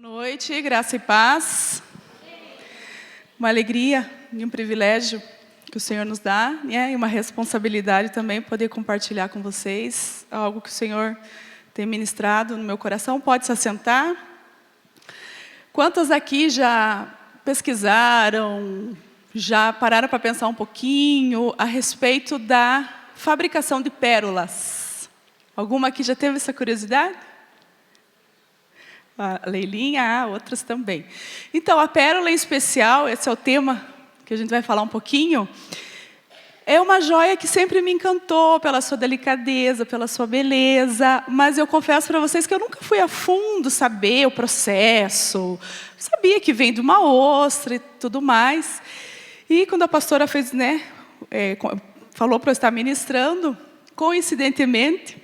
Boa noite, graça e paz. Uma alegria e um privilégio que o Senhor nos dá, né? E uma responsabilidade também poder compartilhar com vocês algo que o Senhor tem ministrado no meu coração. Pode se assentar. Quantas aqui já pesquisaram, já pararam para pensar um pouquinho a respeito da fabricação de pérolas? Alguma aqui já teve essa curiosidade? A Leilinha, outras também. Então, a pérola em especial, esse é o tema que a gente vai falar um pouquinho, é uma joia que sempre me encantou pela sua delicadeza, pela sua beleza, mas eu confesso para vocês que eu nunca fui a fundo saber o processo, sabia que vem de uma ostra e tudo mais. E quando a pastora fez, falou para eu estar ministrando, coincidentemente,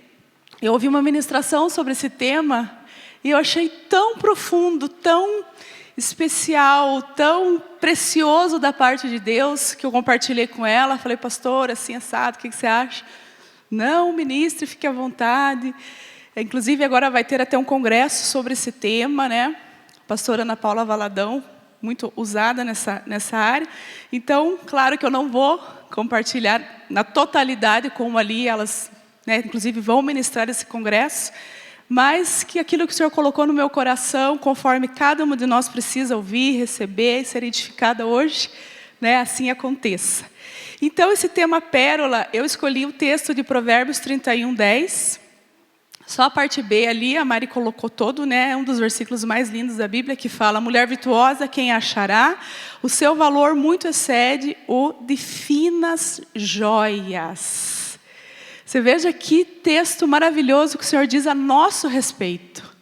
eu ouvi uma ministração sobre esse tema. E eu achei tão profundo, tão especial, tão precioso da parte de Deus, que eu compartilhei com ela. Falei, pastora, assim, assado, o que você acha? Não, ministre, fique à vontade. Inclusive, agora vai ter até um congresso sobre esse tema, né? Pastora Ana Paula Valadão, muito usada nessa área. Então, claro que eu não vou compartilhar na totalidade como ali elas, inclusive, vão ministrar esse congresso, mas que aquilo que o Senhor colocou no meu coração, conforme cada uma de nós precisa ouvir, receber e ser edificada hoje, assim aconteça. Então, esse tema pérola, eu escolhi o texto de Provérbios 31:10. Só a parte B ali, a Mari colocou todo, é um dos versículos mais lindos da Bíblia, que fala, mulher virtuosa, quem achará? O seu valor muito excede o de finas joias. Você veja que texto maravilhoso que o Senhor diz a nosso respeito.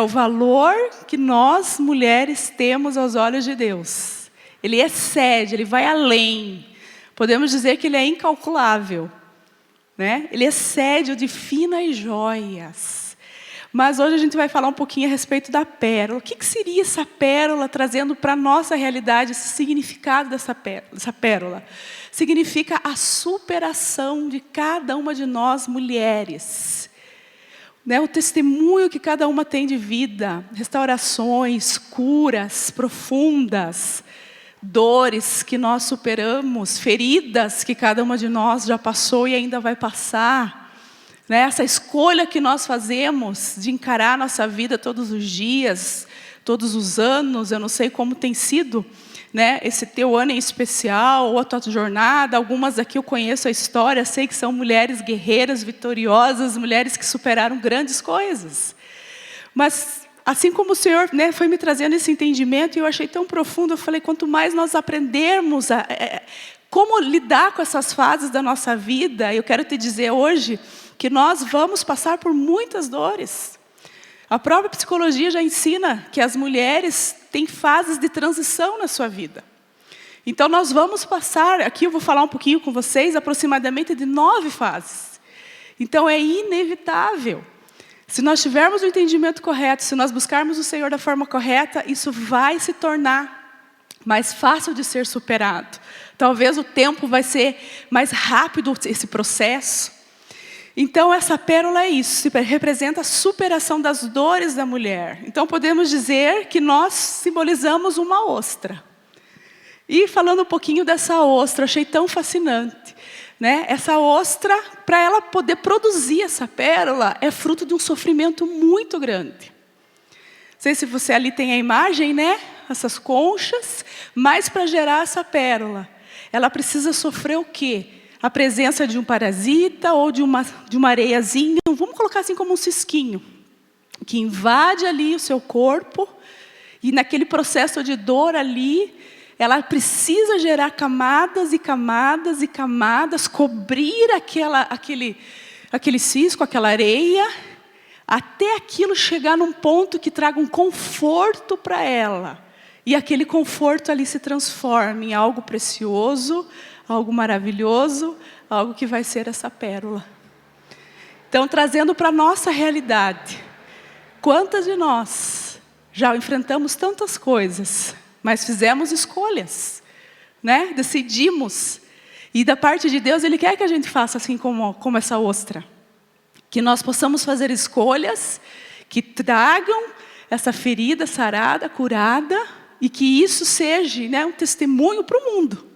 O valor que nós, mulheres, temos aos olhos de Deus. Ele excede, ele vai além. Podemos dizer que ele é incalculável. Ele excede o de finas joias. Mas hoje a gente vai falar um pouquinho a respeito da pérola. O que seria essa pérola, trazendo para a nossa realidade esse significado dessa pérola? Significa a superação de cada uma de nós, mulheres. O testemunho que cada uma tem de vida, restaurações, curas profundas, dores que nós superamos, feridas que cada uma de nós já passou e ainda vai passar. Essa escolha que nós fazemos de encarar a nossa vida todos os dias, todos os anos, eu não sei como tem sido, esse teu ano em especial, ou a tua jornada. Algumas aqui eu conheço a história, sei que são mulheres guerreiras, vitoriosas, mulheres que superaram grandes coisas. Mas, assim como o Senhor foi me trazendo esse entendimento, e eu achei tão profundo, eu falei, quanto mais nós aprendermos como lidar com essas fases da nossa vida, eu quero te dizer hoje que nós vamos passar por muitas dores. A própria psicologia já ensina que as mulheres têm fases de transição na sua vida. Então, nós vamos passar, aqui eu vou falar um pouquinho com vocês, aproximadamente de 9 fases. Então, é inevitável. Se nós tivermos o entendimento correto, se nós buscarmos o Senhor da forma correta, isso vai se tornar mais fácil de ser superado. Talvez o tempo vai ser mais rápido, esse processo. Então, essa pérola é isso, representa a superação das dores da mulher. Então, podemos dizer que nós simbolizamos uma ostra. E falando um pouquinho dessa ostra, achei tão fascinante. Essa ostra, para ela poder produzir essa pérola, é fruto de um sofrimento muito grande. Não sei se você ali tem a imagem, essas conchas, mas para gerar essa pérola, ela precisa sofrer o quê? A presença de um parasita ou de uma areiazinha, vamos colocar assim como um cisquinho, que invade ali o seu corpo, e naquele processo de dor ali, ela precisa gerar camadas e camadas e camadas, cobrir aquele cisco, aquela areia, até aquilo chegar num ponto que traga um conforto para ela. E aquele conforto ali se transforma em algo precioso, algo maravilhoso, algo que vai ser essa pérola. Então, trazendo para a nossa realidade, quantas de nós já enfrentamos tantas coisas, mas fizemos escolhas, decidimos. E da parte de Deus, Ele quer que a gente faça assim como essa ostra. Que nós possamos fazer escolhas que tragam essa ferida sarada, curada, e que isso seja, né, um testemunho para o mundo.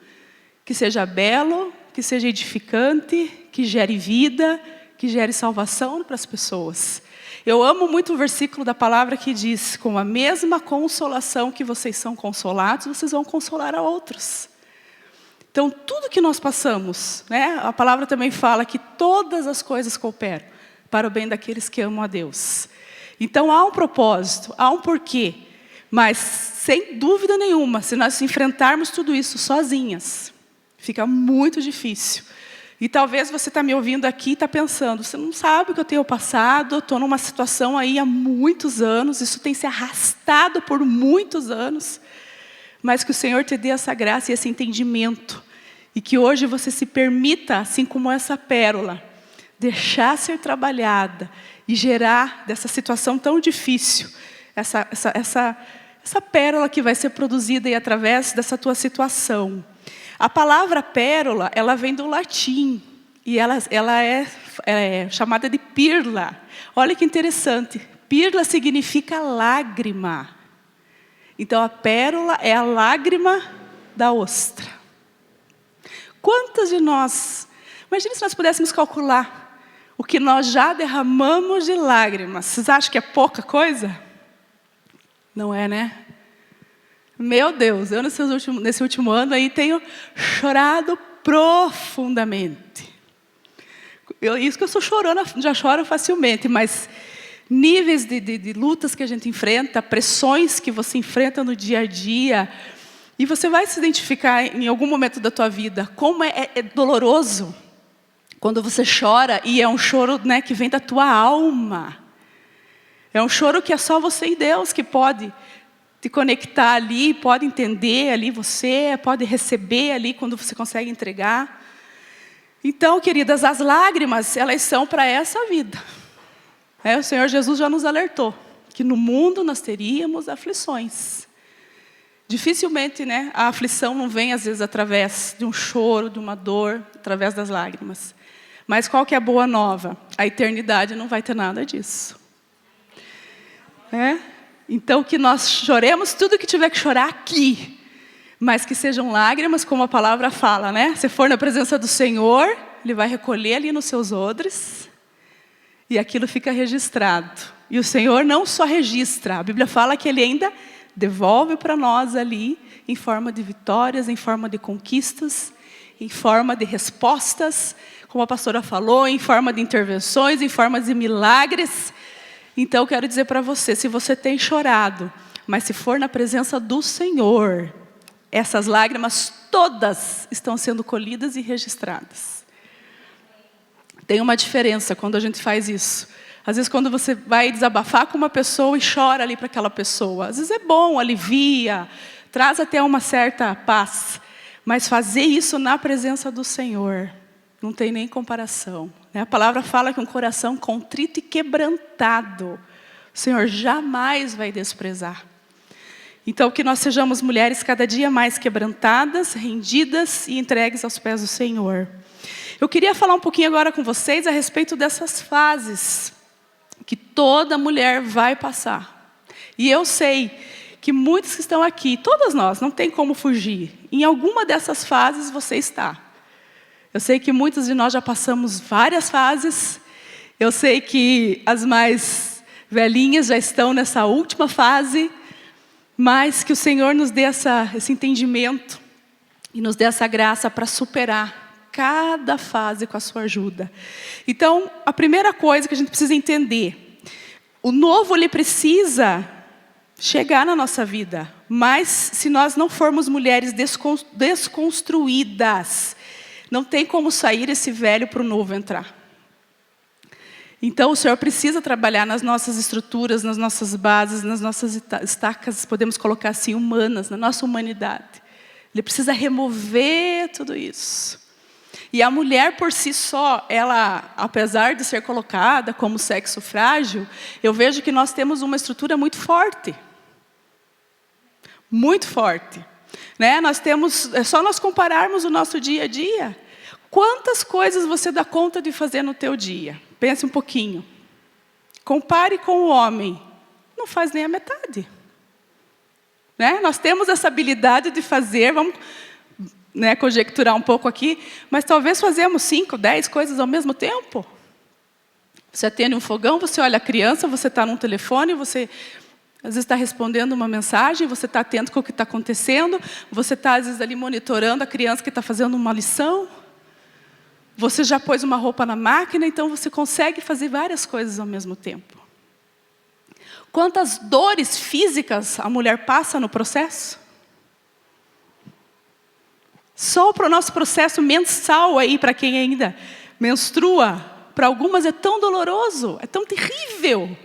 Que seja belo, que seja edificante, que gere vida, que gere salvação para as pessoas. Eu amo muito o versículo da palavra que diz: com a mesma consolação que vocês são consolados, vocês vão consolar a outros. Então, tudo que nós passamos, né, a palavra também fala que todas as coisas cooperam para o bem daqueles que amam a Deus. Então, há um propósito, há um porquê. Mas, sem dúvida nenhuma, se nós enfrentarmos tudo isso sozinhas, fica muito difícil. E talvez você está me ouvindo aqui e está pensando: você não sabe o que eu tenho passado, eu estou numa situação aí há muitos anos, isso tem se arrastado por muitos anos, mas que o Senhor te dê essa graça e esse entendimento, e que hoje você se permita, assim como essa pérola, deixar ser trabalhada e gerar dessa situação tão difícil, essa pérola que vai ser produzida aí através dessa tua situação. A palavra pérola, ela vem do latim, e ela é chamada de pirla. Olha que interessante, pirla significa lágrima. Então a pérola é a lágrima da ostra. Quantas de nós, imagine se nós pudéssemos calcular o que nós já derramamos de lágrimas. Vocês acham que é pouca coisa? Não é, né? Meu Deus, eu nesse último ano aí tenho chorado profundamente. Isso que eu sou chorona, já choro facilmente, mas níveis de lutas que a gente enfrenta, pressões que você enfrenta no dia a dia, e você vai se identificar em algum momento da tua vida como é doloroso quando você chora, e é um choro, né, que vem da tua alma. É um choro que é só você e Deus que pode te conectar ali, pode entender ali você, pode receber ali quando você consegue entregar. Então, queridas, as lágrimas, elas são para essa vida. O Senhor Jesus já nos alertou que no mundo nós teríamos aflições. Dificilmente, né, a aflição não vem às vezes através de um choro, de uma dor, através das lágrimas. Mas qual que é a boa nova? A eternidade não vai ter nada disso. Então, que nós choremos tudo que tiver que chorar aqui, mas que sejam lágrimas, como a palavra fala, né? Se for na presença do Senhor, Ele vai recolher ali nos seus odres, e aquilo fica registrado. E o Senhor não só registra, a Bíblia fala que Ele ainda devolve para nós ali, em forma de vitórias, em forma de conquistas, em forma de respostas, como a pastora falou, em forma de intervenções, em forma de milagres. Então, eu quero dizer para você, se você tem chorado, mas se for na presença do Senhor, essas lágrimas todas estão sendo colhidas e registradas. Tem uma diferença quando a gente faz isso. Às vezes, quando você vai desabafar com uma pessoa e chora ali para aquela pessoa, às vezes é bom, alivia, traz até uma certa paz. Mas fazer isso na presença do Senhor, não tem nem comparação. A palavra fala que um coração contrito e quebrantado, o Senhor jamais vai desprezar. Então, que nós sejamos mulheres cada dia mais quebrantadas, rendidas e entregues aos pés do Senhor. Eu queria falar um pouquinho agora com vocês a respeito dessas fases que toda mulher vai passar. E eu sei que muitos que estão aqui, todas nós, não tem como fugir. Em alguma dessas fases você está. Eu sei que muitos de nós já passamos várias fases. Eu sei que as mais velhinhas já estão nessa última fase. Mas que o Senhor nos dê esse entendimento e nos dê essa graça para superar cada fase com a sua ajuda. Então, a primeira coisa que a gente precisa entender, o novo ele precisa chegar na nossa vida. Mas se nós não formos mulheres desconstruídas, não tem como sair esse velho para o novo entrar. Então, o Senhor precisa trabalhar nas nossas estruturas, nas nossas bases, nas nossas estacas, podemos colocar assim, humanas, na nossa humanidade. Ele precisa remover tudo isso. E a mulher por si só, ela, apesar de ser colocada como sexo frágil, eu vejo que nós temos uma estrutura muito forte. Muito forte. Né? Nós temos, é só nós compararmos o nosso dia a dia. Quantas coisas você dá conta de fazer no teu dia? Pense um pouquinho. Compare com o homem. não faz nem a metade. Né? Nós temos essa habilidade de fazer, vamos, né, conjecturar um pouco aqui, mas talvez fazemos 5, 10 coisas ao mesmo tempo. Você atende um fogão, você olha a criança, você está num telefone, você às vezes está respondendo uma mensagem, você está atento com o que está acontecendo, você está às vezes ali monitorando a criança que está fazendo uma lição, você já pôs uma roupa na máquina, então você consegue fazer várias coisas ao mesmo tempo. Quantas dores físicas a mulher passa no processo? Só o nosso processo mensal aí, para quem ainda menstrua, para algumas é tão doloroso, é tão terrível.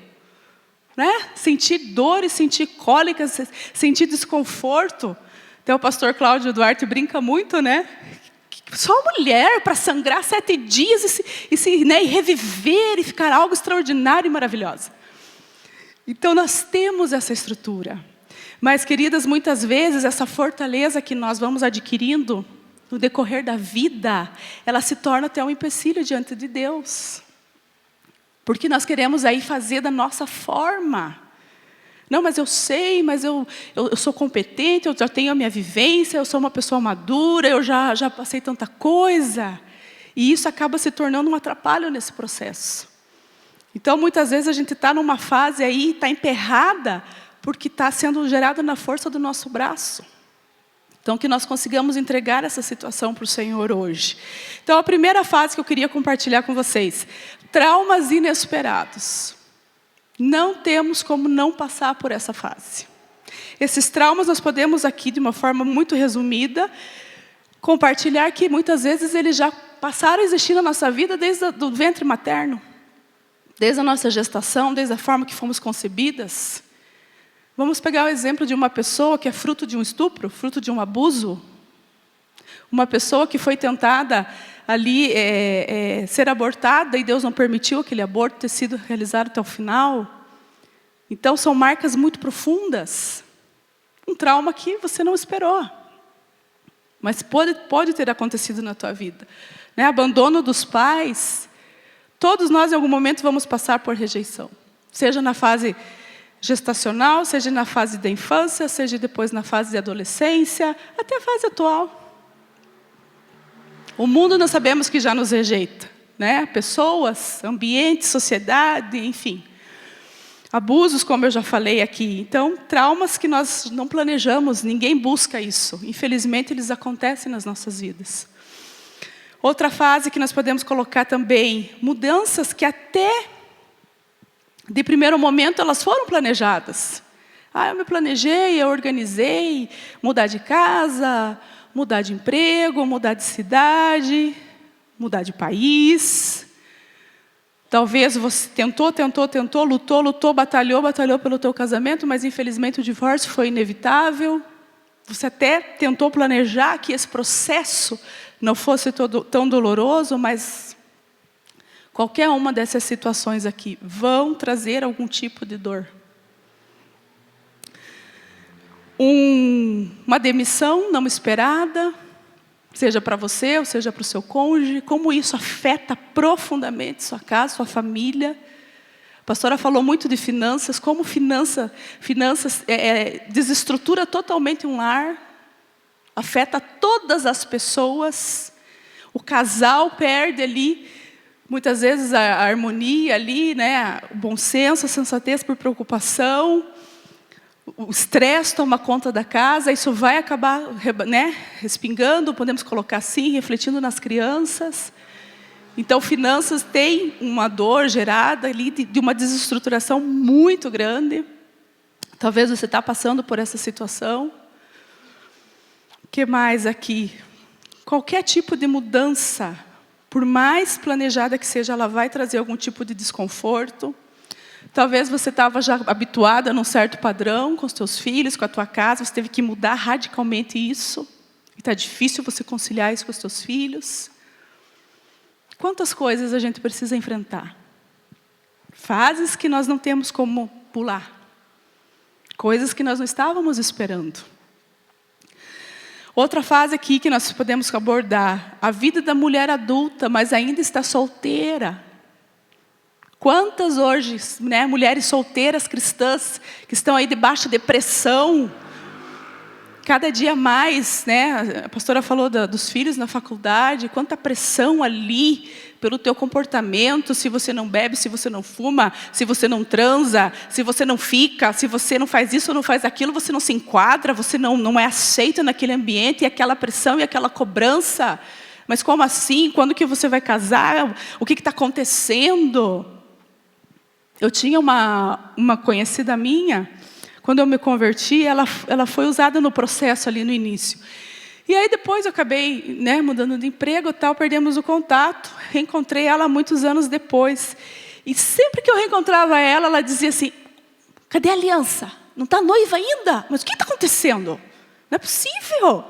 Né? Sentir dores, sentir cólicas, sentir desconforto. Até o pastor Cláudio Duarte brinca muito, né? Só mulher para sangrar 7 dias e reviver e ficar algo extraordinário e maravilhoso. Então nós temos essa estrutura. Mas, queridas, muitas vezes essa fortaleza que nós vamos adquirindo no decorrer da vida, ela se torna até um empecilho diante de Deus. Porque nós queremos aí fazer da nossa forma. Não, mas eu sei, mas eu sou competente, eu já tenho a minha vivência, eu sou uma pessoa madura, eu já passei tanta coisa. E isso acaba se tornando um atrapalho nesse processo. Então, muitas vezes a gente está numa fase aí, está emperrada, porque está sendo gerada na força do nosso braço. Então, que nós consigamos entregar essa situação para o Senhor hoje. Então, a primeira fase que eu queria compartilhar com vocês. Traumas inesperados. Não temos como não passar por essa fase. Esses traumas nós podemos aqui, de uma forma muito resumida, compartilhar que muitas vezes eles já passaram a existir na nossa vida desde o ventre materno. Desde a nossa gestação, desde a forma que fomos concebidas. Vamos pegar o exemplo de uma pessoa que é fruto de um estupro, fruto de um abuso. Uma pessoa que foi tentada ali ser abortada e Deus não permitiu aquele aborto ter sido realizado até o final. Então são marcas muito profundas. Um trauma que você não esperou. Mas pode ter acontecido na tua vida. Né? Abandono dos pais. Todos nós em algum momento vamos passar por rejeição. Seja na fase gestacional, seja na fase da infância, seja depois na fase de adolescência, até a fase atual. O mundo nós sabemos que já nos rejeita, né? Pessoas, ambiente, sociedade, enfim. Abusos, como eu já falei aqui. Então, traumas que nós não planejamos, ninguém busca isso. Infelizmente, eles acontecem nas nossas vidas. Outra fase que nós podemos colocar também, mudanças que até de primeiro momento, elas foram planejadas. Eu me planejei, eu organizei, mudar de casa, mudar de emprego, mudar de cidade, mudar de país. Talvez você tentou, lutou, batalhou pelo teu casamento, mas infelizmente o divórcio foi inevitável. Você até tentou planejar que esse processo não fosse tão doloroso, mas qualquer uma dessas situações aqui vão trazer algum tipo de dor. Uma demissão não esperada, seja para você ou seja para o seu cônjuge, como isso afeta profundamente sua casa, sua família. A pastora falou muito de finanças, como finanças desestrutura totalmente um lar, afeta todas as pessoas, o casal perde ali, muitas vezes a harmonia ali, né, o bom senso, a sensatez por preocupação, o estresse toma conta da casa, isso vai acabar, né, respingando, podemos colocar assim, refletindo nas crianças. Então, finanças tem uma dor gerada ali de uma desestruturação muito grande. Talvez você está passando por essa situação. O que mais aqui? Qualquer tipo de mudança, por mais planejada que seja, ela vai trazer algum tipo de desconforto. Talvez você estava já habituada a um certo padrão com os teus filhos, com a tua casa, você teve que mudar radicalmente isso. E está difícil você conciliar isso com os teus filhos. Quantas coisas a gente precisa enfrentar? Fases que nós não temos como pular. Coisas que nós não estávamos esperando. Outra fase aqui que nós podemos abordar, a vida da mulher adulta, mas ainda está solteira. Quantas hoje, né, mulheres solteiras cristãs que estão aí debaixo de pressão, cada dia mais, né? A pastora falou dos filhos na faculdade, quanta pressão ali pelo teu comportamento, se você não bebe, se você não fuma, se você não transa, se você não fica, se você não faz isso ou não faz aquilo, você não se enquadra, você não é aceito naquele ambiente, e aquela pressão e aquela cobrança. Mas como assim? Quando que você vai casar? O que está acontecendo? Eu tinha uma conhecida minha, quando eu me converti, ela foi usada no processo ali no início. E aí depois eu acabei, né, mudando de emprego e tal, perdemos o contato, reencontrei ela muitos anos depois. E sempre que eu reencontrava ela, ela dizia assim, cadê a aliança? Não está noiva ainda? Mas o que está acontecendo? Não é possível,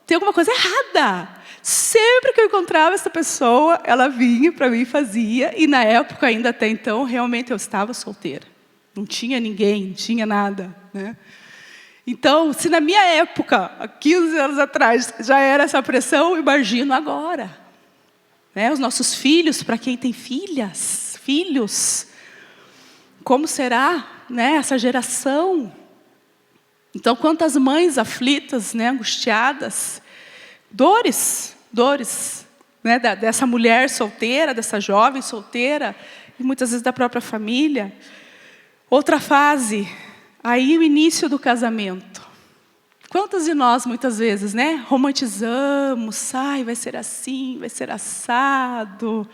tem alguma coisa errada. Sempre que eu encontrava essa pessoa, ela vinha para mim e fazia, e na época ainda até então, realmente eu estava solteira. Não tinha ninguém, não tinha nada, né? Então, se na minha época, há 15 anos atrás, já era essa pressão, imagino agora. Né? Os nossos filhos, para quem tem filhos, como será, né, essa geração? Então, quantas mães aflitas, né, angustiadas, dores, né, dessa mulher solteira, dessa jovem solteira, e muitas vezes da própria família. Outra fase, aí o início do casamento. Quantos de nós, muitas vezes, né, romantizamos, ai, vai ser assim, vai ser assado.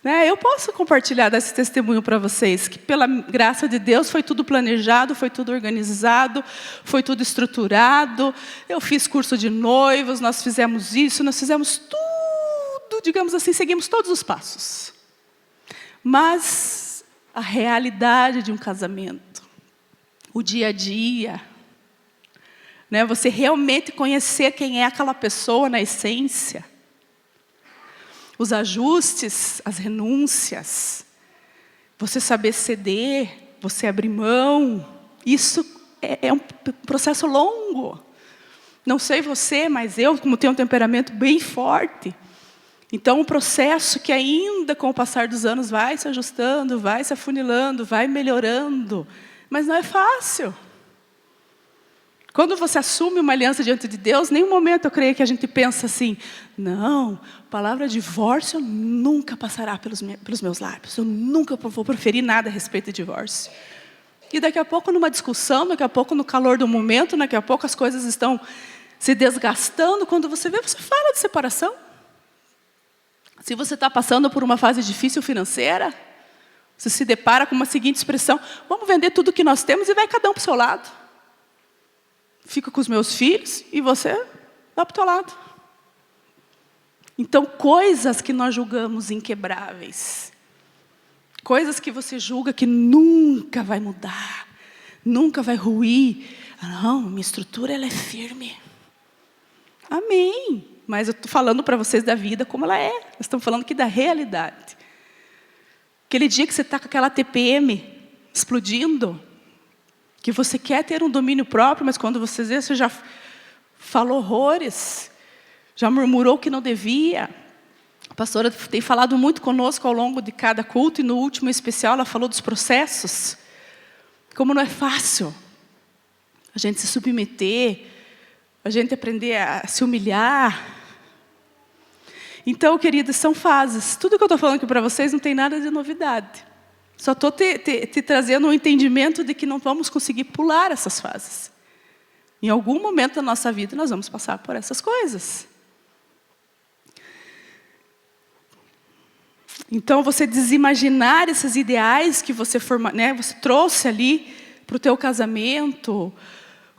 Né? Eu posso compartilhar desse testemunho para vocês, que pela graça de Deus foi tudo planejado, foi tudo organizado, foi tudo estruturado. Eu fiz curso de noivos, nós fizemos isso, nós fizemos tudo, digamos assim, seguimos todos os passos. Mas a realidade de um casamento, o dia a dia, né? Você realmente conhecer quem é aquela pessoa na essência, os ajustes, as renúncias, você saber ceder, você abrir mão, isso é um processo longo. Não sei você, mas eu, como tenho um temperamento bem forte, então, um processo que ainda, com o passar dos anos, vai se ajustando, vai se afunilando, vai melhorando. Mas não é fácil. Quando você assume uma aliança diante de Deus, nenhum momento eu creio que a gente pensa assim, não, a palavra divórcio nunca passará pelos meus lábios. Eu nunca vou proferir nada a respeito de divórcio. E daqui a pouco, numa discussão, daqui a pouco, no calor do momento, daqui a pouco as coisas estão se desgastando. Quando você vê, você fala de separação. Se você está passando por uma fase difícil financeira, você se depara com uma seguinte expressão, vamos vender tudo que nós temos e vai cada um para o seu lado. Fico com os meus filhos e você vai para o teu lado. Então, coisas que nós julgamos inquebráveis, coisas que você julga que nunca vai mudar, nunca vai ruir. Não, minha estrutura ela é firme. Amém. Mas eu estou falando para vocês da vida como ela é. Nós estamos falando aqui da realidade. Aquele dia que você está com aquela TPM explodindo, que você quer ter um domínio próprio, mas quando você vê, você já falou horrores, já murmurou que não devia. A pastora tem falado muito conosco ao longo de cada culto, e no último especial ela falou dos processos. Como não é fácil a gente se submeter, a gente aprender a se humilhar. Então, queridos, são fases. Tudo que eu estou falando aqui para vocês não tem nada de novidade. Só estou te trazendo um entendimento de que não vamos conseguir pular essas fases. Em algum momento da nossa vida, nós vamos passar por essas coisas. Então, você desimaginar esses ideais que você trouxe ali para o teu casamento,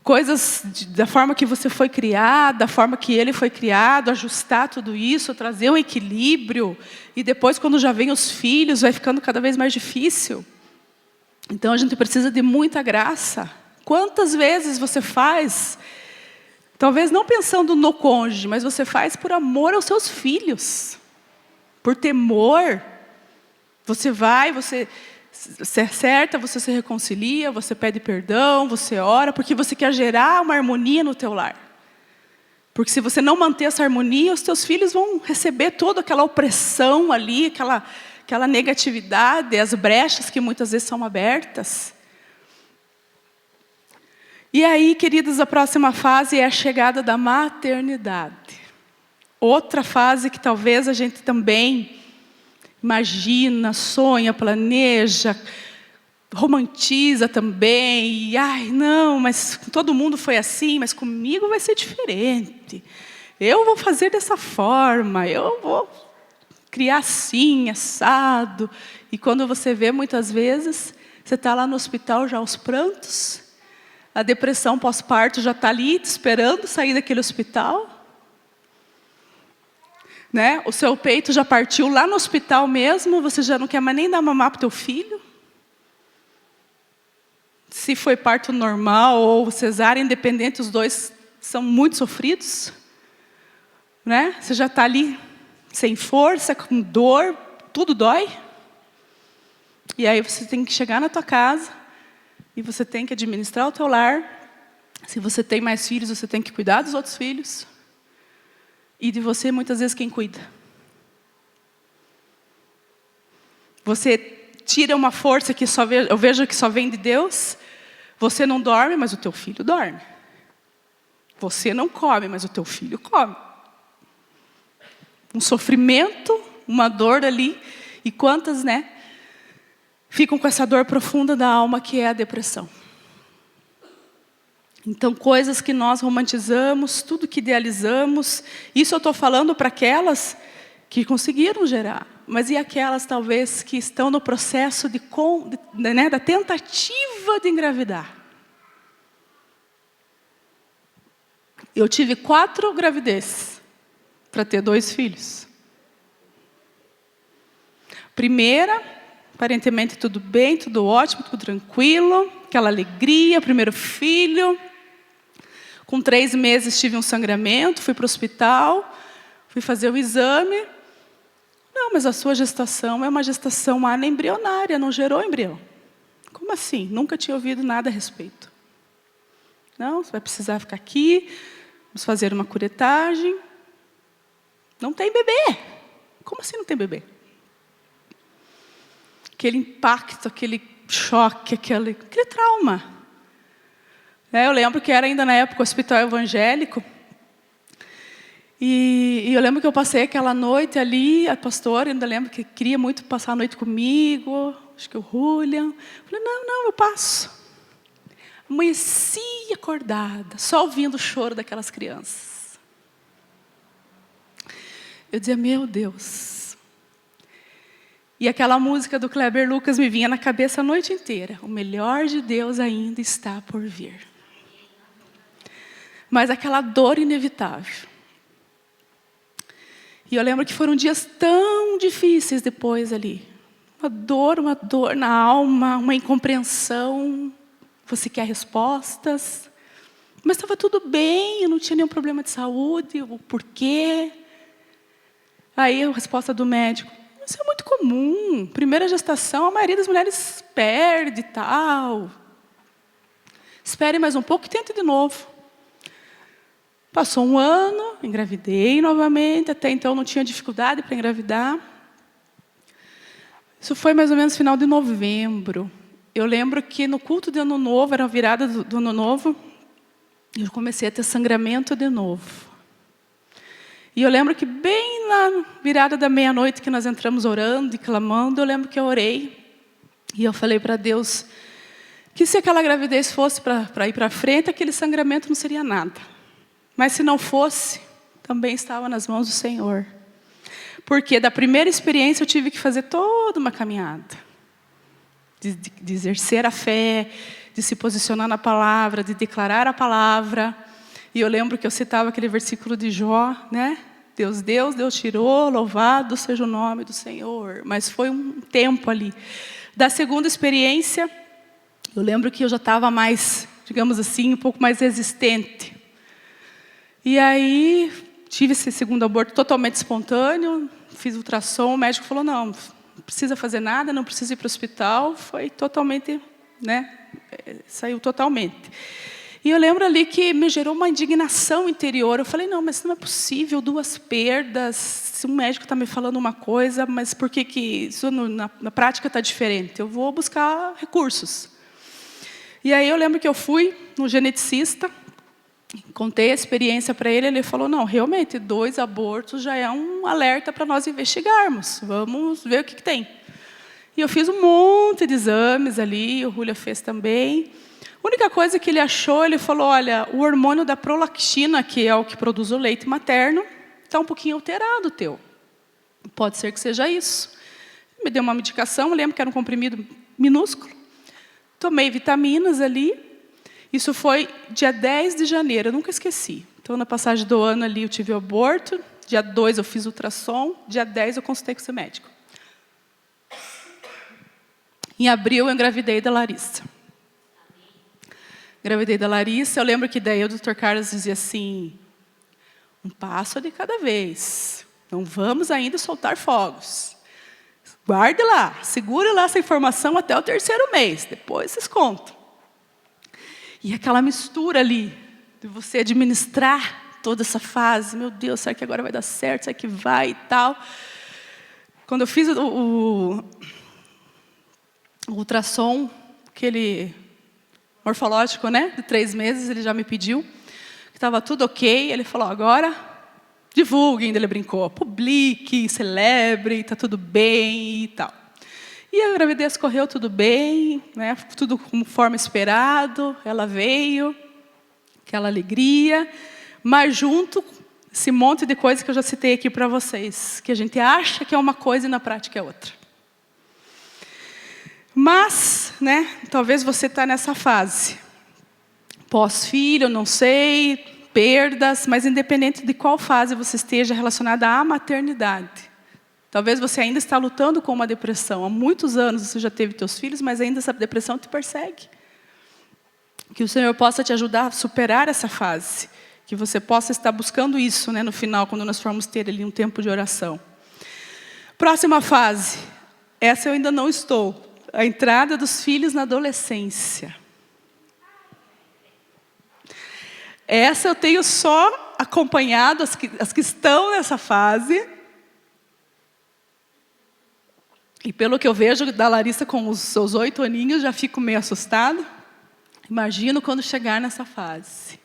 coisas da forma que você foi criado, da forma que ele foi criado, ajustar tudo isso, trazer um equilíbrio. E depois, quando já vem os filhos, vai ficando cada vez mais difícil. Então, a gente precisa de muita graça. Quantas vezes você faz, talvez não pensando no cônjuge, mas você faz por amor aos seus filhos. Por temor. Você vai, você se acerta, você se reconcilia, você pede perdão, você ora, porque você quer gerar uma harmonia no teu lar. Porque se você não manter essa harmonia, os teus filhos vão receber toda aquela opressão ali, aquela negatividade, as brechas que muitas vezes são abertas. E aí, queridos, a próxima fase é a chegada da maternidade. Outra fase que talvez a gente também imagina, sonha, planeja, romantiza também. E, ai, não, mas todo mundo foi assim, mas comigo vai ser diferente. Eu vou fazer dessa forma, eu vou criar assim, assado. E quando você vê, muitas vezes, você está lá no hospital já aos prantos, a depressão pós-parto já está ali te esperando sair daquele hospital. Né? O seu peito já partiu lá no hospital mesmo, você já não quer mais nem dar mamar para o teu filho. Se foi parto normal ou cesárea, independente, os dois são muito sofridos. Né? Você já está ali sem força, com dor, tudo dói. E aí você tem que chegar na tua casa e você tem que administrar o teu lar. Se você tem mais filhos, você tem que cuidar dos outros filhos. E de você, muitas vezes, quem cuida? Você tira uma força que eu vejo que só vem de Deus. Você não dorme, mas o teu filho dorme. Você não come, mas o teu filho come. Um sofrimento, uma dor ali. E quantas, né, ficam com essa dor profunda da alma que é a depressão. Então, coisas que nós romantizamos, tudo que idealizamos, isso eu estou falando para aquelas que conseguiram gerar. Mas e aquelas, talvez, que estão no processo da tentativa de engravidar? Eu tive 4 gravidezes para ter 2 filhos. Primeira, aparentemente tudo bem, tudo ótimo, tudo tranquilo, aquela alegria, primeiro filho. Com 3 meses tive um sangramento, fui para o hospital, fui fazer o exame. Não, mas a sua gestação é uma gestação anembrionária, não gerou embrião. Como assim? Nunca tinha ouvido nada a respeito. Não, você vai precisar ficar aqui, vamos fazer uma curetagem. Não tem bebê. Como assim não tem bebê? Aquele impacto, aquele choque, aquele trauma. Eu lembro que era ainda na época o hospital evangélico. E eu lembro que eu passei aquela noite ali, a pastora ainda lembro que queria muito passar a noite comigo, acho que o Julian. Falei, não, eu passo. Amanheci acordada, só ouvindo o choro daquelas crianças. Eu dizia, meu Deus. E aquela música do Kleber Lucas me vinha na cabeça a noite inteira. O melhor de Deus ainda está por vir. Mas aquela dor inevitável. E eu lembro que foram dias tão difíceis depois ali. Uma dor na alma, uma incompreensão. Você quer respostas. Mas estava tudo bem, eu não tinha nenhum problema de saúde, o porquê. Aí a resposta do médico, isso é muito comum. Primeira gestação, a maioria das mulheres perde e tal. Espere mais um pouco e tente de novo. Passou um ano, engravidei novamente, até então não tinha dificuldade para engravidar. Isso foi mais ou menos final de novembro. Eu lembro que no culto de Ano Novo, era a virada do Ano Novo, eu comecei a ter sangramento de novo. E eu lembro que bem na virada da meia-noite que nós entramos orando e clamando, eu lembro que eu orei. E eu falei para Deus que se aquela gravidez fosse para ir para frente, aquele sangramento não seria nada. Mas se não fosse, também estava nas mãos do Senhor. Porque da primeira experiência eu tive que fazer toda uma caminhada. De exercer a fé, de se posicionar na palavra, de declarar a palavra. E eu lembro que eu citava aquele versículo de Jó, né? Deus deu, Deus tirou, louvado seja o nome do Senhor. Mas foi um tempo ali. Da segunda experiência, eu lembro que eu já estava mais, digamos assim, um pouco mais resistente. E aí, tive esse segundo aborto totalmente espontâneo, fiz ultrassom, o médico falou, não precisa fazer nada, não precisa ir para o hospital, foi totalmente, né, saiu totalmente. E eu lembro ali que me gerou uma indignação interior. Eu falei, não, mas isso não é possível, 2 perdas. Se um médico está me falando uma coisa, mas por que isso na prática está diferente? Eu vou buscar recursos. E aí eu lembro que eu fui no geneticista, contei a experiência para ele, ele falou, não, realmente, 2 abortos já é um alerta para nós investigarmos. Vamos ver o que tem. E eu fiz um monte de exames ali, o Júlia fez também. A única coisa que ele achou, ele falou, olha, o hormônio da prolactina, que é o que produz o leite materno, está um pouquinho alterado teu. Pode ser que seja isso. Me deu uma medicação, eu lembro que era um comprimido minúsculo. Tomei vitaminas ali. Isso foi dia 10 de janeiro, eu nunca esqueci. Então, na passagem do ano ali, eu tive o aborto. Dia 2 eu fiz ultrassom. Dia 10 eu consultei com esse médico. Em abril eu engravidei da Larissa. Engravidei da Larissa, eu lembro que daí o Dr. Carlos dizia assim, um passo de cada vez, não vamos ainda soltar fogos. Guarde lá, segure lá essa informação até o 3º mês, depois vocês contam. E aquela mistura ali, de você administrar toda essa fase, meu Deus, será que agora vai dar certo, será que vai e tal. Quando eu fiz o ultrassom, aquele morfológico, né, de 3 meses, ele já me pediu que estava tudo ok. Ele falou, agora divulguem, ele brincou, publique, celebre, está tudo bem e tal. E a gravidez correu tudo bem, né, tudo conforme esperado, ela veio, aquela alegria, mas junto esse monte de coisa que eu já citei aqui para vocês, que a gente acha que é uma coisa e na prática é outra. Mas, né, talvez você está nessa fase. Pós-filho, não sei, perdas, mas independente de qual fase você esteja relacionada à maternidade. Talvez você ainda está lutando com uma depressão. Há muitos anos você já teve teus filhos, mas ainda essa depressão te persegue. Que o Senhor possa te ajudar a superar essa fase. Que você possa estar buscando isso, né, no final, quando nós formos ter ali um tempo de oração. Próxima fase. Essa eu ainda não estou. A entrada dos filhos na adolescência. Essa eu tenho só acompanhado as que estão nessa fase. E pelo que eu vejo da Larissa com os seus 8 aninhos, já fico meio assustada. Imagino quando chegar nessa fase.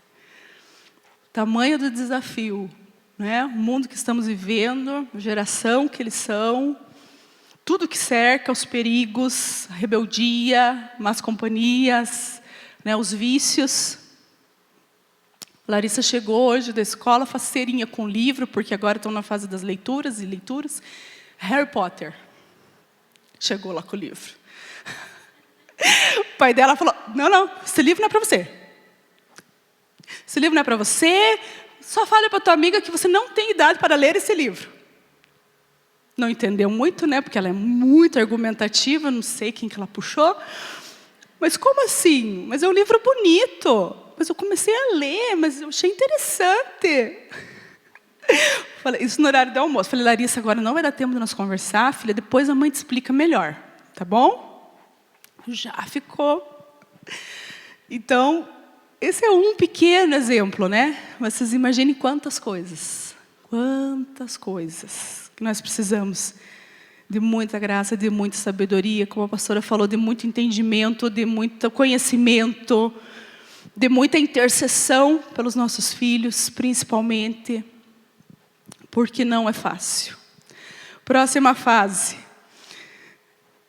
Tamanho do desafio, né? O mundo que estamos vivendo, a geração que eles são. Tudo que cerca, os perigos, a rebeldia, más companhias, né, os vícios. Larissa chegou hoje da escola, faceirinha com livro, porque agora estão na fase das leituras e leituras. Harry Potter. Chegou lá com o livro. O pai dela falou, não, esse livro não é para você. Esse livro não é para você, só fale para tua amiga que você não tem idade para ler esse livro. Não entendeu muito, né? Porque ela é muito argumentativa, não sei quem que ela puxou. Mas como assim? Mas é um livro bonito. Mas eu comecei a ler, mas eu achei interessante. Falei, isso no horário do almoço. Falei, Larissa, agora não vai dar tempo de nós conversar, filha, depois a mãe te explica melhor, tá bom? Já ficou. Então, esse é um pequeno exemplo, né? Mas vocês imaginem quantas coisas que nós precisamos de muita graça, de muita sabedoria, como a pastora falou, de muito entendimento, de muito conhecimento, de muita intercessão pelos nossos filhos, principalmente, porque não é fácil. Próxima fase.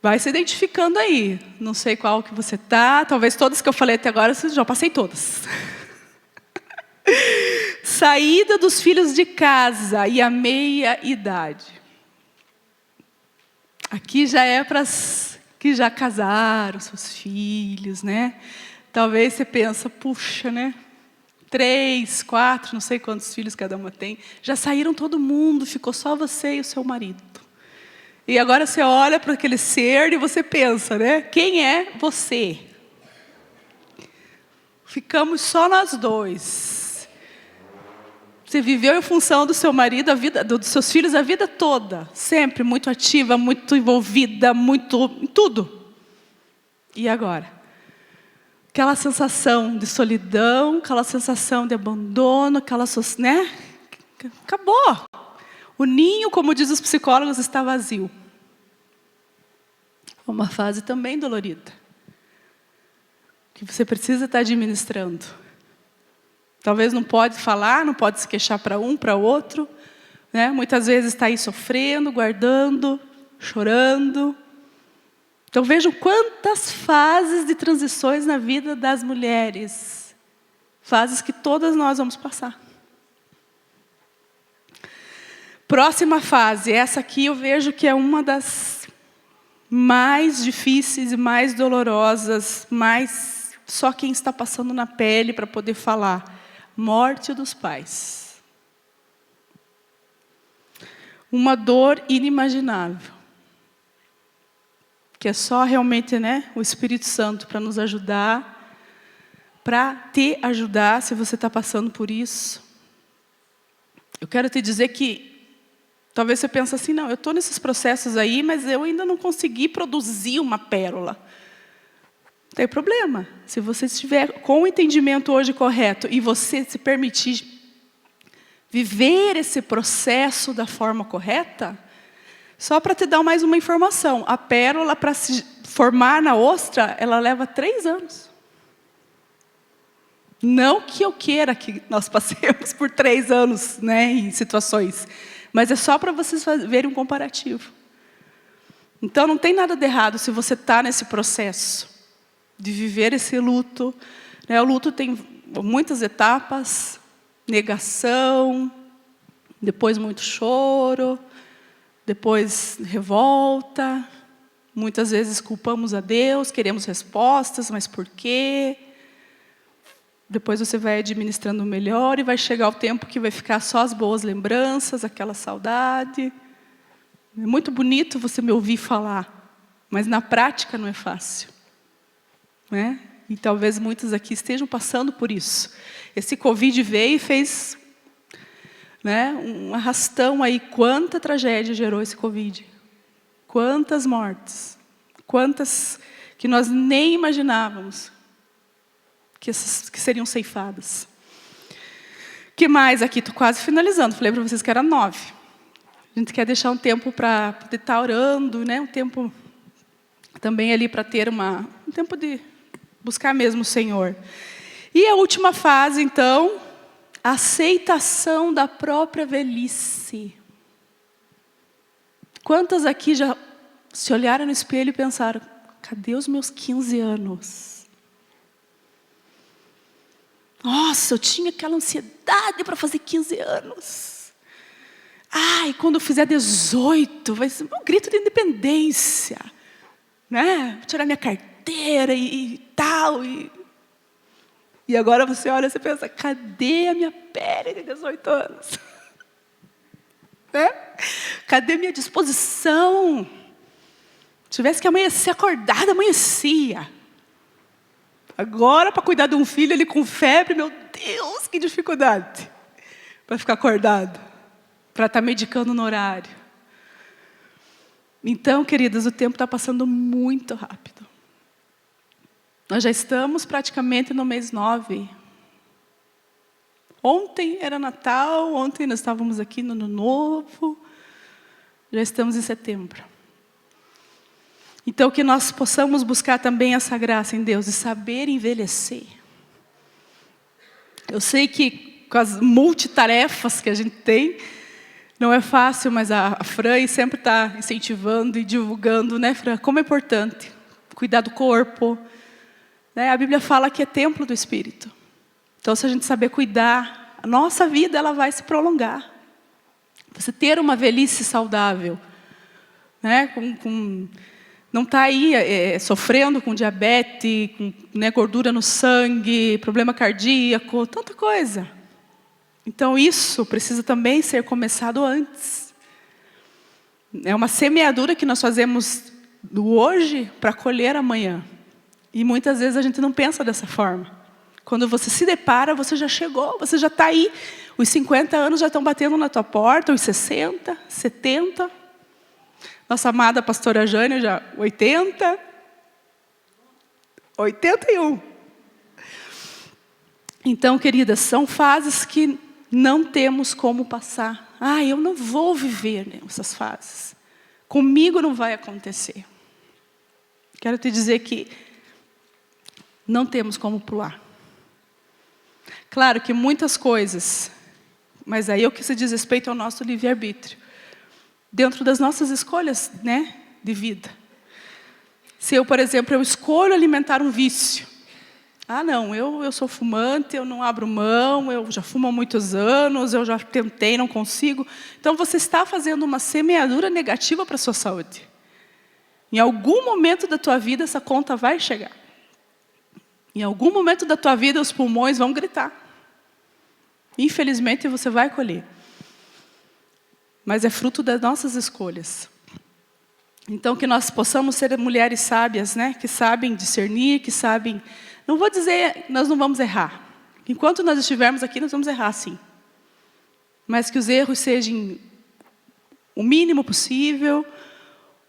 Vai se identificando aí. Não sei qual que você está, talvez todas que eu falei até agora, eu já passei todas. Saída dos filhos de casa e a meia-idade. Aqui já é para as que já casaram, seus filhos, né? Talvez você pensa, puxa, né? 3, 4, não sei quantos filhos cada uma tem. Já saíram todo mundo, ficou só você e o seu marido. E agora você olha para aquele ser e você pensa, né? Quem é você? Ficamos só nós dois. Você viveu em função do seu marido, a vida, dos seus filhos a vida toda. Sempre muito ativa, muito envolvida, muito em tudo. E agora? aquela sensação de solidão, aquela sensação de abandono, né? Acabou. O ninho, como diz os psicólogos, está vazio. É uma fase também dolorida, que você precisa estar administrando. Talvez não pode falar, não pode se queixar para um, para outro, né? Muitas vezes está aí sofrendo, guardando, chorando. Então vejam quantas fases de transições na vida das mulheres. Fases que todas nós vamos passar. Próxima fase, essa aqui eu vejo que é uma das mais difíceis e mais dolorosas, mais só quem está passando na pele para poder falar. Morte dos pais. Uma dor inimaginável. Que é só realmente, né, o Espírito Santo para nos ajudar, para te ajudar se você está passando por isso. Eu quero te dizer que talvez você pense assim, não, eu estou nesses processos aí, mas eu ainda não consegui produzir uma pérola. Não tem problema. Se você estiver com o entendimento hoje correto e você se permitir viver esse processo da forma correta, só para te dar mais uma informação, a pérola para se formar na ostra, ela leva 3 anos. Não que eu queira que nós passemos por 3 anos, né, em situações, mas é só para vocês verem um comparativo. Então não tem nada de errado se você está nesse processo de viver esse luto. Né? O luto tem muitas etapas, negação, depois muito choro, depois revolta, muitas vezes culpamos a Deus, queremos respostas, mas por quê? Depois você vai administrando melhor e vai chegar o tempo que vai ficar só as boas lembranças, aquela saudade. É muito bonito você me ouvir falar, mas na prática não é fácil. Né? E talvez muitos aqui estejam passando por isso. Esse Covid veio e fez, né, um arrastão aí. Quanta tragédia gerou esse Covid. Quantas mortes. Quantas que nós nem imaginávamos que seriam ceifadas. O que mais aqui? Estou quase finalizando. Falei para vocês que era 9. A gente quer deixar um tempo para poder estar orando, né? Um tempo também ali para ter um tempo de buscar mesmo o Senhor. E a última fase, então, a aceitação da própria velhice. Quantas aqui já se olharam no espelho e pensaram, cadê os meus 15 anos? Nossa, eu tinha aquela ansiedade para fazer 15 anos. Ai, quando eu fizer 18, vai ser um grito de independência. Né? Vou tirar minha carteira e tal. E agora você olha e você pensa, cadê a minha pele de 18 anos? Né? Cadê minha disposição? Se tivesse que amanhecer acordada, amanhecia. Agora, para cuidar de um filho, ele com febre, meu Deus, que dificuldade. Para ficar acordado, para estar medicando no horário. Então, queridas, o tempo está passando muito rápido. Nós já estamos praticamente no mês 9. Ontem era Natal, ontem nós estávamos aqui no Ano Novo. Já estamos em setembro. Então, que nós possamos buscar também essa graça em Deus, de saber envelhecer. Eu sei que com as multitarefas que a gente tem, não é fácil, mas a Fran sempre está incentivando e divulgando, né, Fran, como é importante cuidar do corpo. Né? A Bíblia fala que é templo do Espírito. Então, se a gente saber cuidar, a nossa vida ela vai se prolongar. Você ter uma velhice saudável, né, não está aí sofrendo com diabetes, com, né, gordura no sangue, problema cardíaco, tanta coisa. Então isso precisa também ser começado antes. É uma semeadura que nós fazemos do hoje para colher amanhã. E muitas vezes a gente não pensa dessa forma. Quando você se depara, você já chegou, você já está aí. Os 50 anos já estão batendo na tua porta, os 60, 70. Nossa amada pastora Jânia já 80, 81. Então, queridas, são fases que não temos como passar. Eu não vou viver essas fases. Comigo não vai acontecer. Quero te dizer que não temos como pular. Claro que muitas coisas, mas aí é o que se diz respeito ao nosso livre-arbítrio. Dentro das nossas escolhas, né, de vida. Se eu, por exemplo, eu escolho alimentar um vício. Não, eu sou fumante, eu não abro mão, eu já fumo há muitos anos, eu já tentei, não consigo. Então, você está fazendo uma semeadura negativa para a sua saúde. Em algum momento da tua vida, essa conta vai chegar. Em algum momento da tua vida, os pulmões vão gritar. Infelizmente, você vai colher. Mas é fruto das nossas escolhas. Então, que nós possamos ser mulheres sábias, né? Que sabem discernir, que sabem... Não vou dizer, nós não vamos errar. Enquanto nós estivermos aqui, nós vamos errar, sim. Mas que os erros sejam o mínimo possível,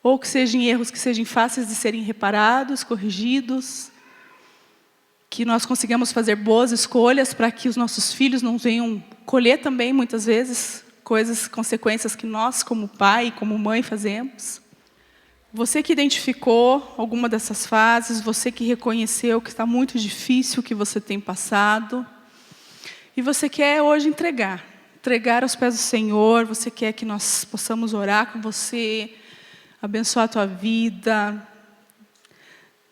ou que sejam erros que sejam fáceis de serem reparados, corrigidos. Que nós consigamos fazer boas escolhas para que os nossos filhos não venham colher também, muitas vezes, consequências que nós, como pai e como mãe, fazemos. Você que identificou alguma dessas fases, você que reconheceu que está muito difícil o que você tem passado, e você quer hoje entregar aos pés do Senhor, você quer que nós possamos orar com você, abençoar a tua vida,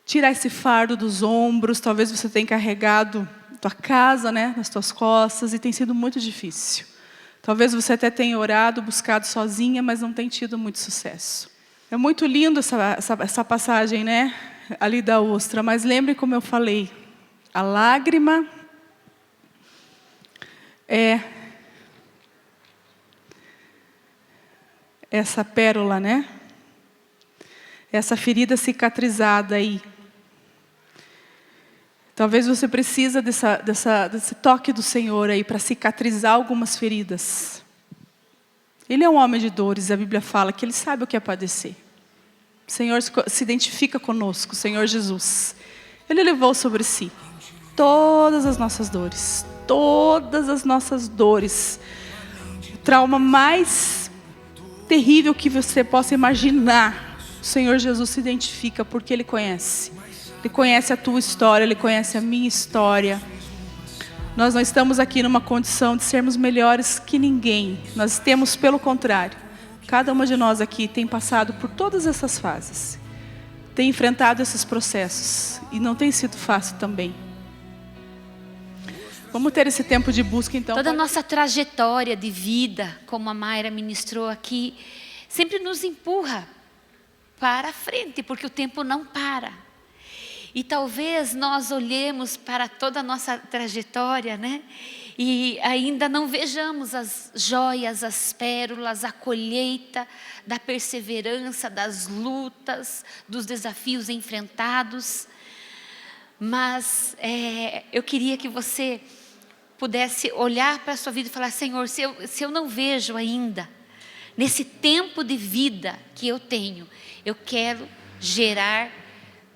tirar esse fardo dos ombros. Talvez você tenha carregado tua casa, né, nas tuas costas, e tem sido muito difícil. Talvez você até tenha orado, buscado sozinha, mas não tem tido muito sucesso. É muito lindo essa passagem, né? Ali da ostra. Mas lembre como eu falei. A lágrima é essa pérola, né? Essa ferida cicatrizada aí. Talvez você precise desse toque do Senhor aí para cicatrizar algumas feridas. Ele é um homem de dores, a Bíblia fala que Ele sabe o que é padecer. O Senhor se identifica conosco, o Senhor Jesus. Ele levou sobre si todas as nossas dores. Todas as nossas dores. O trauma mais terrível que você possa imaginar, o Senhor Jesus se identifica porque Ele conhece. Ele conhece a tua história, Ele conhece a minha história. Nós não estamos aqui numa condição de sermos melhores que ninguém. Nós temos, pelo contrário. Cada uma de nós aqui tem passado por todas essas fases. Tem enfrentado esses processos. E não tem sido fácil também. Vamos ter esse tempo de busca, então. Toda a nossa trajetória de vida, como a Mayra ministrou aqui, sempre nos empurra para a frente, porque o tempo não para. E talvez nós olhemos para toda a nossa trajetória, né? E ainda não vejamos as joias, as pérolas, a colheita da perseverança, das lutas, dos desafios enfrentados. Mas eu queria que você pudesse olhar para a sua vida e falar: Senhor, se eu não vejo ainda, nesse tempo de vida que eu tenho, eu quero gerar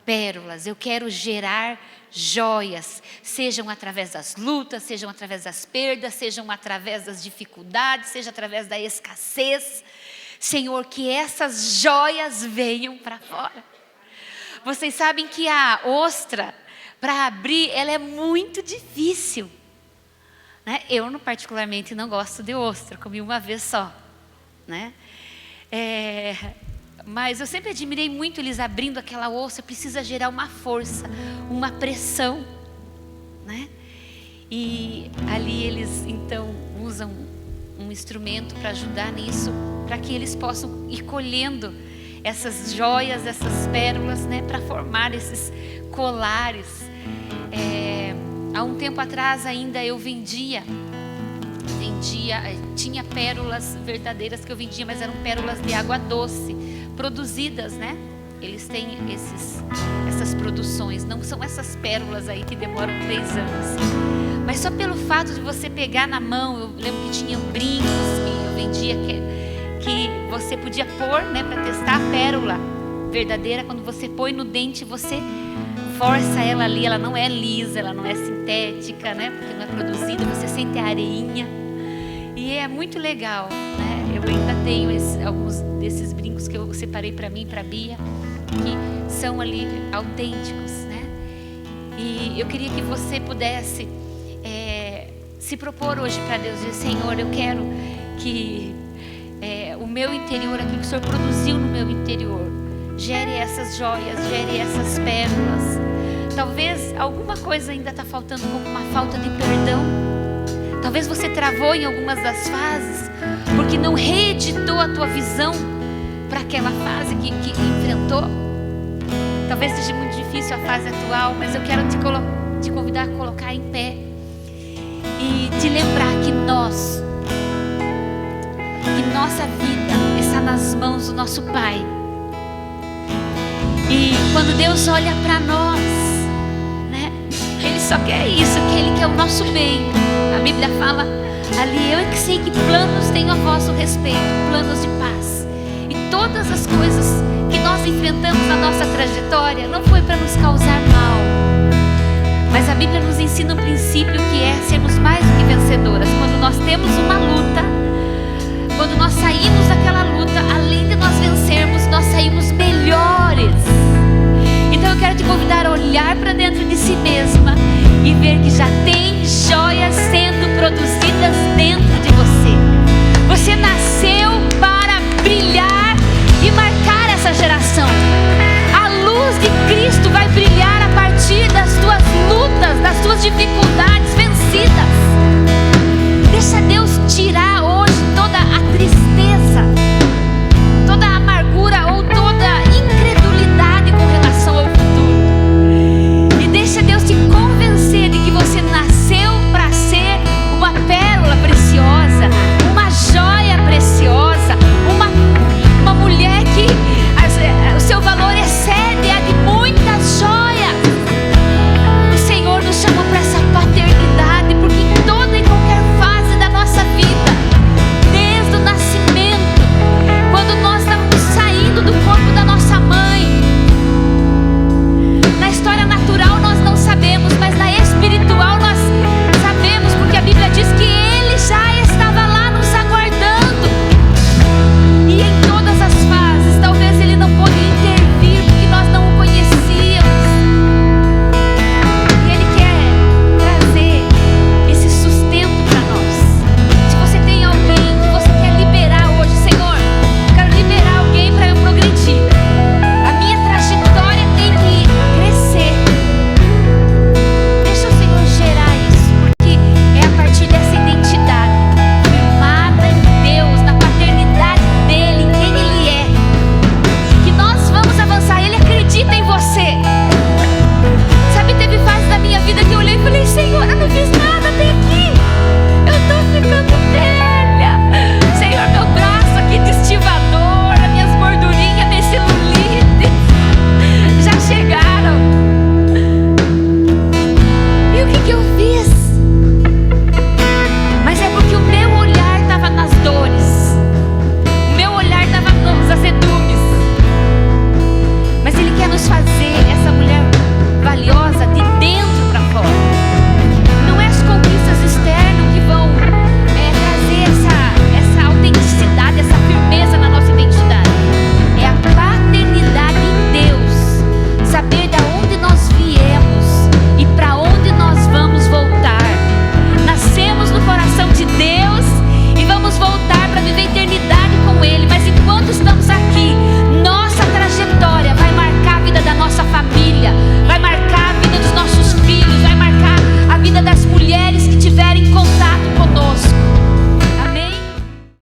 pérolas, eu quero gerar joias, sejam através das lutas, sejam através das perdas, sejam através das dificuldades, seja através da escassez. Senhor, que essas joias venham para fora. Vocês sabem que a ostra, para abrir, ela é muito difícil, né? Eu particularmente não gosto de ostra, comi uma vez só, né? Mas eu sempre admirei muito eles abrindo aquela ostra. Precisa gerar uma força, uma pressão, né? E ali eles então usam um instrumento para ajudar nisso, para que eles possam ir colhendo essas joias, essas pérolas, né? Para formar esses colares. Há um tempo atrás ainda eu vendia, tinha pérolas verdadeiras que eu vendia, mas eram pérolas de água doce, produzidas, né? Eles têm essas produções, não são essas pérolas aí que demoram 3 anos. Mas só pelo fato de você pegar na mão, eu lembro que tinham brincos que eu vendia, que você podia pôr, né, para testar a pérola verdadeira. Quando você põe no dente, você força ela ali, ela não é lisa, ela não é sintética, né? Porque não é produzida, você sente a areinha. E é muito legal, né? Eu ainda tenho alguns desses brincos que eu separei para mim e para a Bia, que são ali autênticos, né? E eu queria que você pudesse se propor hoje para Deus, dizer: Senhor, eu quero que o meu interior, aquilo que o Senhor produziu no meu interior, gere essas joias, gere essas pérolas. Talvez alguma coisa ainda está faltando, como uma falta de perdão. Talvez você travou em algumas das fases, porque não reeditou a tua visão para aquela fase que enfrentou. Talvez seja muito difícil a fase atual, mas eu quero te convidar a colocar em pé e te lembrar que nossa vida está nas mãos do nosso Pai. E quando Deus olha para nós, né, Ele só quer isso, que Ele quer o nosso bem. A Bíblia fala ali: eu é que sei que planos tenho a vosso respeito, planos de paz. E todas as coisas que nós enfrentamos na nossa trajetória não foi para nos causar mal, mas a Bíblia nos ensina um princípio que é sermos mais